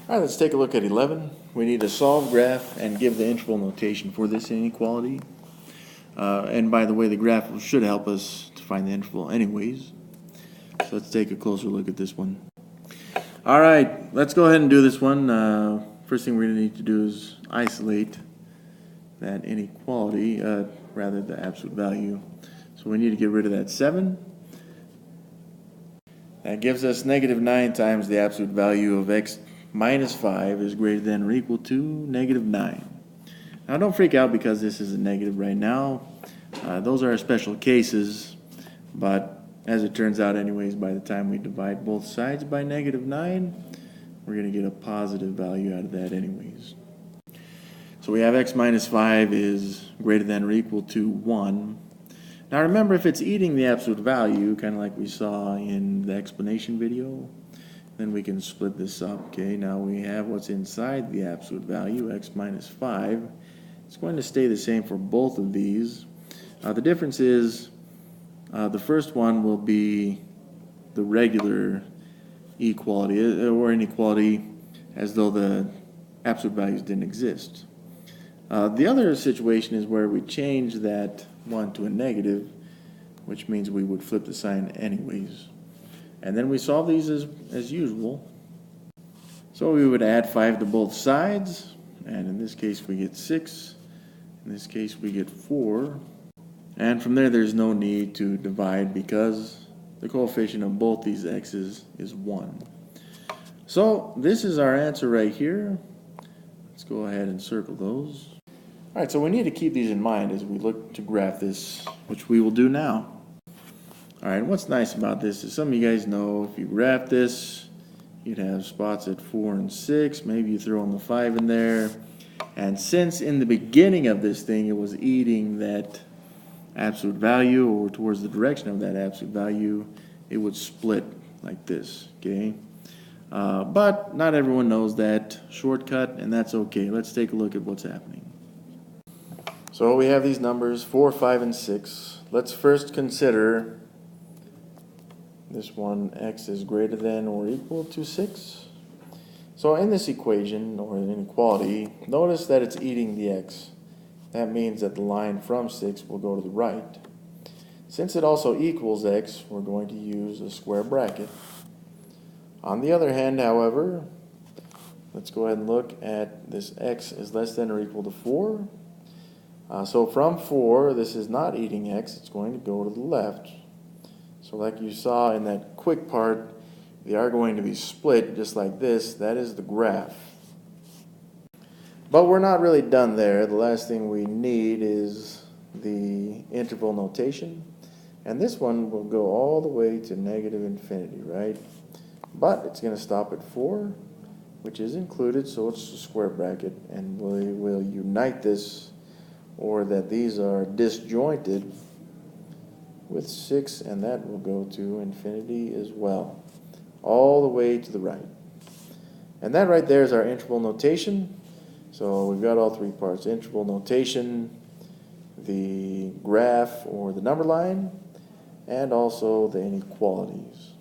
All right, let's take a look at 11. We need to solve graph and give the interval notation for this inequality. And by the way, the graph should help us to find the interval anyways. So let's take a closer look at this one. All right, let's go ahead and do this one. First thing we're going to need to do is isolate that inequality, rather the absolute value. So we need to get rid of that 7. That gives us -9 times the absolute value of x minus 5 is greater than or equal to -9. Now don't freak out because this is a negative right now. Those are special cases, but as it turns out anyways, by the time we divide both sides by -9, we're going to get a positive value out of that anyways. So we have x minus 5 is greater than or equal to 1. Now remember, if it's eating the absolute value, kind of like we saw in the explanation video, then we can split this up. Okay, now we have what's inside the absolute value, x minus 5. It's going to stay the same for both of these. The difference is the first one will be the regular equality or inequality, as though the absolute values didn't exist. The other situation is where we change that 1 to a negative, which means we would flip the sign anyways. And then we solve these as usual. So we would add 5 to both sides, and in this case we get 6. In this case we get 4. And from there there's no need to divide because the coefficient of both these x's is 1. So this is our answer right here. Let's go ahead and circle those. Alright, so we need to keep these in mind as we look to graph this, which we will do now. Alright, what's nice about this is some of you guys know if you graph this, you'd have spots at 4 and 6, maybe you throw in the 5 in there. And since in the beginning of this thing it was eating that absolute value or towards the direction of that absolute value, it would split like this, okay? But not everyone knows that shortcut, and that's okay. Let's take a look at what's happening. So we have these numbers 4, 5, and 6. Let's first consider this one, x is greater than or equal to 6. So in this equation, or inequality, notice that it's eating the x. That means that the line from 6 will go to the right. Since it also equals x, we're going to use a square bracket. On the other hand, however, let's go ahead and look at this x is less than or equal to 4. So from 4, this is not eating x, it's going to go to the left. So like you saw in that quick part, they are going to be split just like this. That is the graph. But we're not really done there. The last thing we need is the interval notation. And this one will go all the way to -infinity, right? But it's going to stop at 4, which is included, so it's a square bracket. And we will unite this, or that these are disjointed, with 6, and that will go to infinity as well, all the way to the right. And that right there is our interval notation. So we've got all 3 parts: interval notation, the graph or the number line, and also the inequalities.